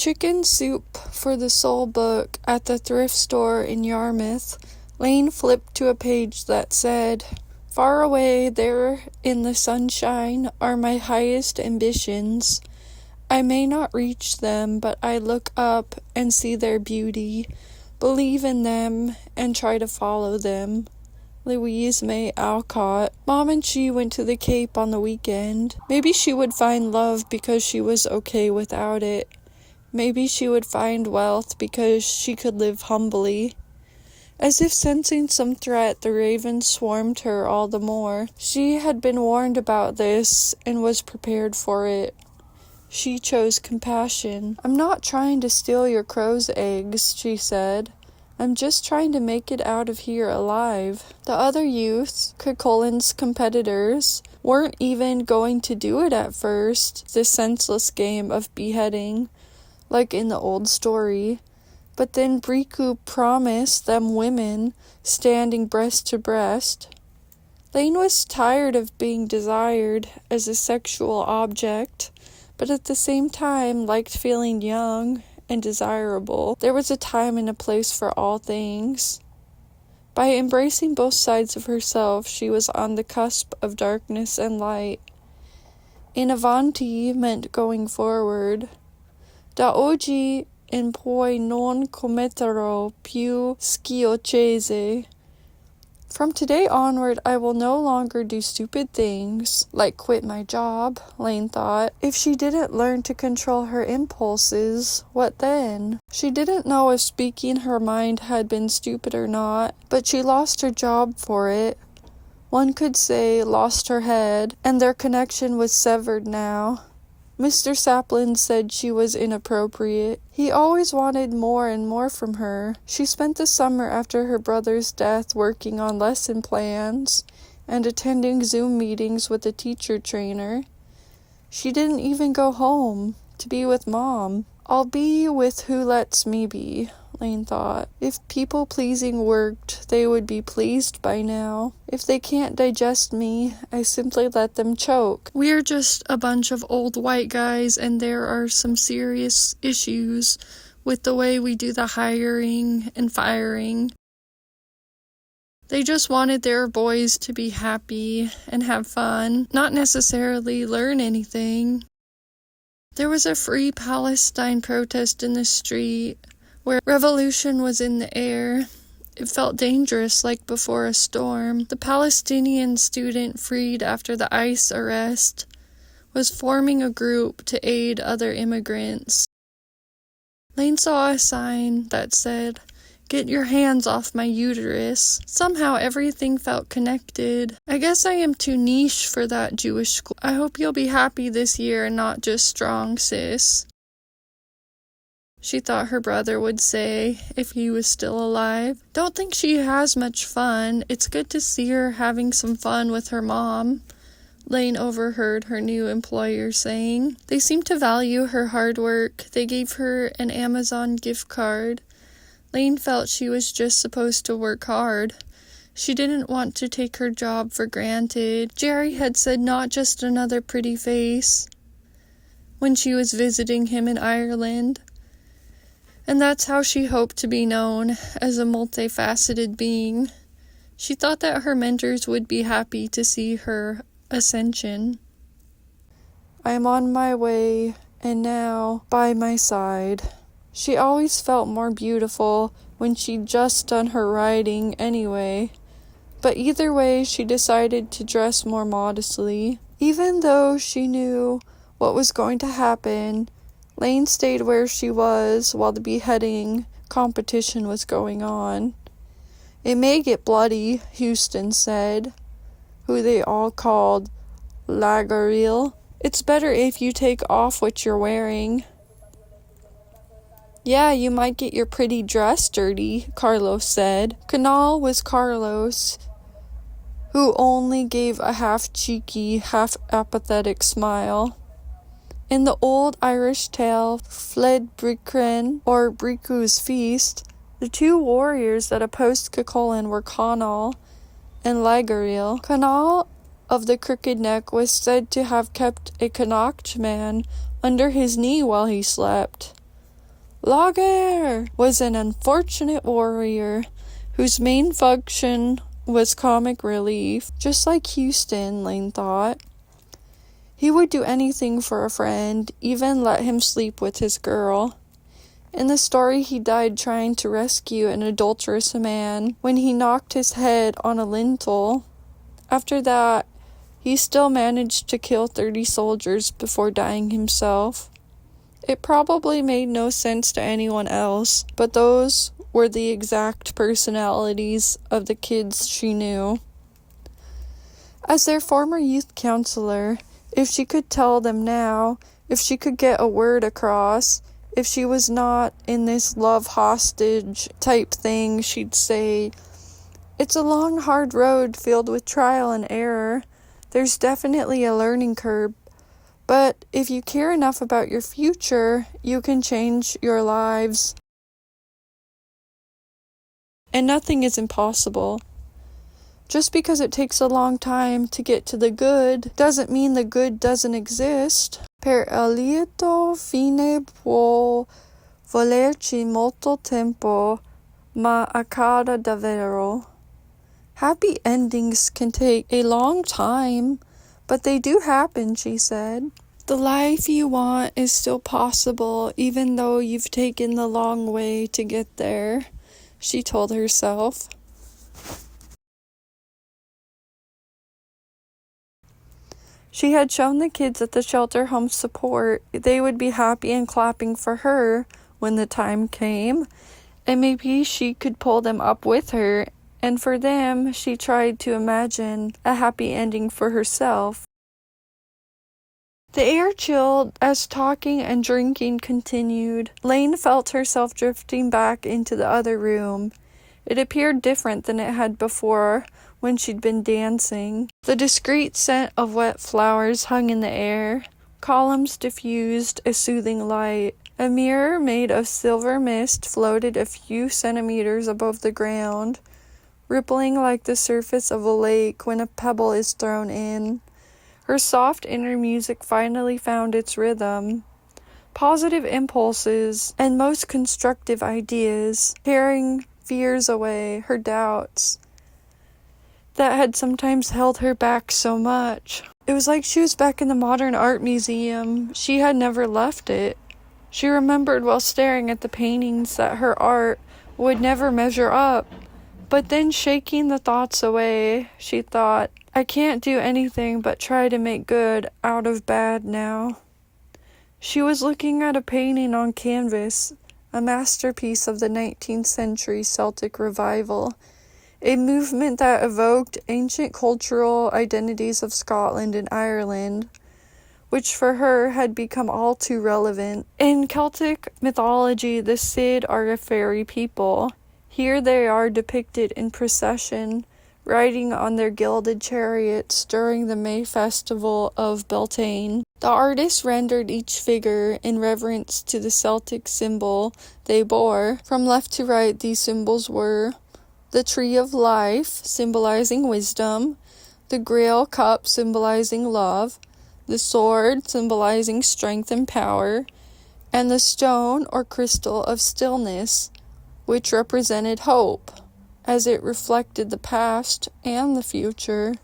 chicken soup for the soul book at the thrift store in Yarmouth, Laine flipped to a page that said, "Far away there in the sunshine are my highest ambitions. I may not reach them, but I look up and see their beauty, believe in them, and try to follow them." Louise May Alcott. Mom and she went to the Cape on the weekend. Maybe she would find love because she was okay without it. Maybe she would find wealth because she could live humbly. As if sensing some threat, the raven swarmed her all the more. She had been warned about this and was prepared for it. She chose compassion. "I'm not trying to steal your crow's eggs," she said. "I'm just trying to make it out of here alive." The other youths, Cuchulain's competitors, weren't even going to do it at first, this senseless game of beheading, like in the old story. But then Bricu promised them women, standing breast to breast. Laine was tired of being desired as a sexual object, but at the same time liked feeling young and desirable. There was a time and a place for all things. By embracing both sides of herself, she was on the cusp of darkness and light. In avanti meant going forward. Da oggi in poi non commetterò più sciocchezze. From today onward, I will no longer do stupid things, like quit my job, Laine thought. If she didn't learn to control her impulses, what then? She didn't know if speaking her mind had been stupid or not, but she lost her job for it. One could say lost her head, and their connection was severed now. Mr. Saplin said she was inappropriate. He always wanted more and more from her. She spent the summer after her brother's death working on lesson plans and attending Zoom meetings with a teacher trainer. She didn't even go home to be with Mom. "I'll be with who lets me be," Laine thought. If people-pleasing worked, they would be pleased by now. If they can't digest me, I simply let them choke. We're just a bunch of old white guys, and there are some serious issues with the way we do the hiring and firing. They just wanted their boys to be happy and have fun, not necessarily learn anything. There was a Free Palestine protest in the street, where revolution was in the air. It felt dangerous, like before a storm. The Palestinian student freed after the ICE arrest was forming a group to aid other immigrants. Laine saw a sign that said, "Get your hands off my uterus." Somehow everything felt connected. "I guess I am too niche for that Jewish school. I hope you'll be happy this year and not just strong, sis," she thought her brother would say if he was still alive. "Don't think she has much fun. It's good to see her having some fun with her mom," Laine overheard her new employer saying. They seemed to value her hard work. They gave her an Amazon gift card. Laine felt she was just supposed to work hard. She didn't want to take her job for granted. Jerry had said not just another pretty face when she was visiting him in Ireland. And that's how she hoped to be known, as a multifaceted being. She thought that her mentors would be happy to see her ascension. "I am on my way, and now by my side." She always felt more beautiful when she'd just done her writing anyway. But either way, she decided to dress more modestly. Even though she knew what was going to happen, Laine stayed where she was while the beheading competition was going on. "It may get bloody," Houston said, who they all called Lagaril. "It's better if you take off what you're wearing." "Yeah, you might get your pretty dress dirty," Carlos said. Canal was Carlos, who only gave a half-cheeky, half-apathetic smile. In the old Irish tale, Fled Bricren, or Bricu's Feast, the two warriors that opposed Cuchulain were Conall and Lagaril. Conall of the crooked neck was said to have kept a Connacht man under his knee while he slept. Lager was an unfortunate warrior whose main function was comic relief, just like Houston, Laine thought. He would do anything for a friend, even let him sleep with his girl. In the story, he died trying to rescue an adulterous man when he knocked his head on a lintel. After that, he still managed to kill 30 soldiers before dying himself. It probably made no sense to anyone else, but those were the exact personalities of the kids she knew. As their former youth counselor, if she could tell them now, if she could get a word across, if she was not in this love hostage type thing, she'd say, "It's a long, hard road filled with trial and error. There's definitely a learning curve. But if you care enough about your future, you can change your lives. And nothing is impossible. Just because it takes a long time to get to the good doesn't mean the good doesn't exist. Per il lieto fine può volerci molto tempo, ma accada davvero." Happy endings can take a long time, but they do happen, she said. The life you want is still possible, even though you've taken the long way to get there, she told herself. She had shown the kids at the shelter home support they would be happy and clapping for her when the time came, and maybe she could pull them up with her, and for them she tried to imagine a happy ending for herself. The air chilled as talking and drinking continued. Laine felt herself drifting back into the other room. It appeared different than it had before, when she'd been dancing. The discreet scent of wet flowers hung in the air. Columns diffused a soothing light. A mirror made of silver mist floated a few centimeters above the ground, rippling like the surface of a lake when a pebble is thrown in. Her soft inner music finally found its rhythm. Positive impulses and most constructive ideas, tearing fears away, her doubts that had sometimes held her back so much. It was like she was back in the modern art museum. She had never left it. She remembered while staring at the paintings that her art would never measure up. But then, shaking the thoughts away, she thought, I can't do anything but try to make good out of bad now. She was looking at a painting on canvas, a masterpiece of the 19th century Celtic revival, a movement that evoked ancient cultural identities of Scotland and Ireland, which for her had become all too relevant. In Celtic mythology, the Cid are a fairy people. Here they are depicted in procession, riding on their gilded chariots during the May festival of Beltane. The artist rendered each figure in reverence to the Celtic symbol they bore. From left to right, these symbols were the Tree of Life, symbolizing wisdom, the Grail Cup, symbolizing love, the Sword, symbolizing strength and power, and the Stone or Crystal of Stillness, which represented hope, as it reflected the past and the future.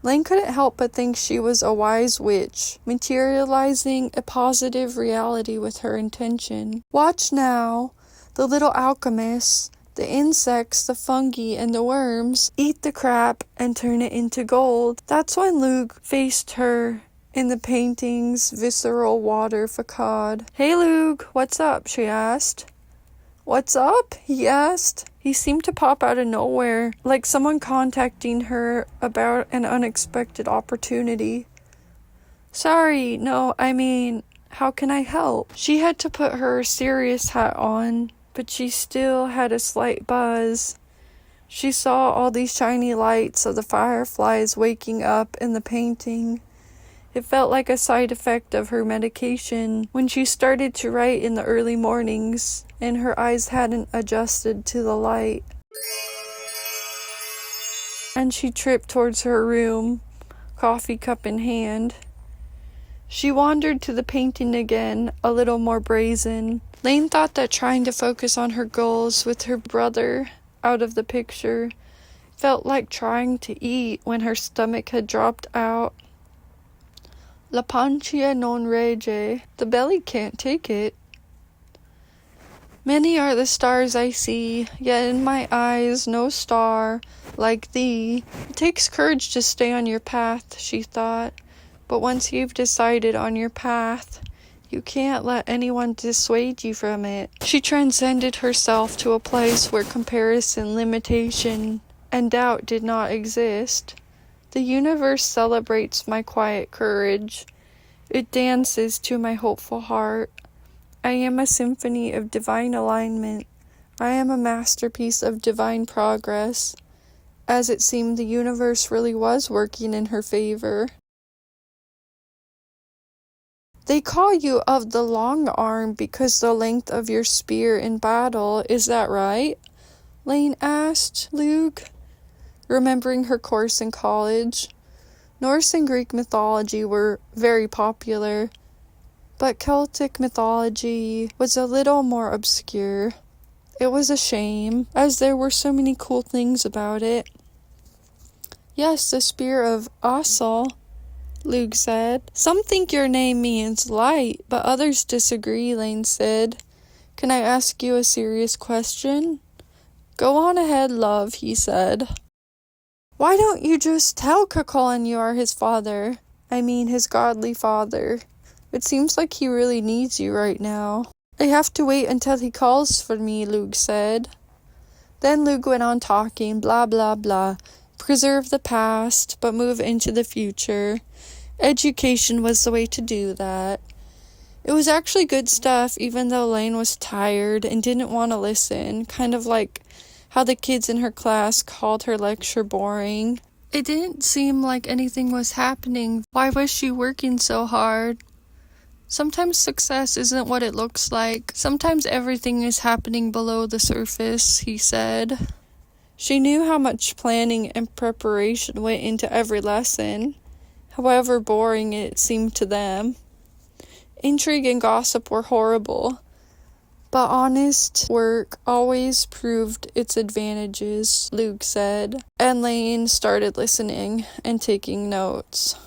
Laine couldn't help but think she was a wise witch, materializing a positive reality with her intention. Watch now, the little alchemists, the insects, the fungi, and the worms eat the crap and turn it into gold. That's when Luke faced her in the painting's visceral water facade. Hey Luke, what's up? She asked. What's up? He asked. He seemed to pop out of nowhere, like someone contacting her about an unexpected opportunity. Sorry, no, I mean, how can I help? She had to put her serious hat on, but she still had a slight buzz. She saw all these shiny lights of the fireflies waking up in the painting. It felt like a side effect of her medication when she started to write in the early mornings and her eyes hadn't adjusted to the light. And she tripped towards her room, coffee cup in hand. She wandered to the painting again, a little more brazen. Laine thought that trying to focus on her goals with her brother out of the picture felt like trying to eat when her stomach had dropped out. La pancia non regge, the belly can't take it. Many are the stars I see, yet in my eyes no star like thee. It takes courage to stay on your path, she thought, but once you've decided on your path, you can't let anyone dissuade you from it. She transcended herself to a place where comparison, limitation, and doubt did not exist. The universe celebrates my quiet courage. It dances to my hopeful heart. I am a symphony of divine alignment. I am a masterpiece of divine progress. As it seemed, the universe really was working in her favor. They call you of the long arm because the length of your spear in battle, is that right? Laine asked Luke, remembering her course in college. Norse and Greek mythology were very popular, but Celtic mythology was a little more obscure. It was a shame, as there were so many cool things about it. Yes, the spear of Asal, Luke said. Some think your name means light, but others disagree, Laine said. Can I ask you a serious question? Go on ahead, love, he said. Why don't you just tell Cuchulain you are his father? I mean his godly father. It seems like he really needs you right now. I have to wait until he calls for me, Luke said. Then Luke went on talking, blah blah blah. Preserve the past, but move into the future. Education was the way to do that. It was actually good stuff, even though Laine was tired and didn't want to listen, kind of like how the kids in her class called her lecture boring. It didn't seem like anything was happening. Why was she working so hard? Sometimes success isn't what it looks like. Sometimes everything is happening below the surface, he said. She knew how much planning and preparation went into every lesson, however boring it seemed to them. Intrigue and gossip were horrible, but honest work always proved its advantages, Luke said, and Laine started listening and taking notes.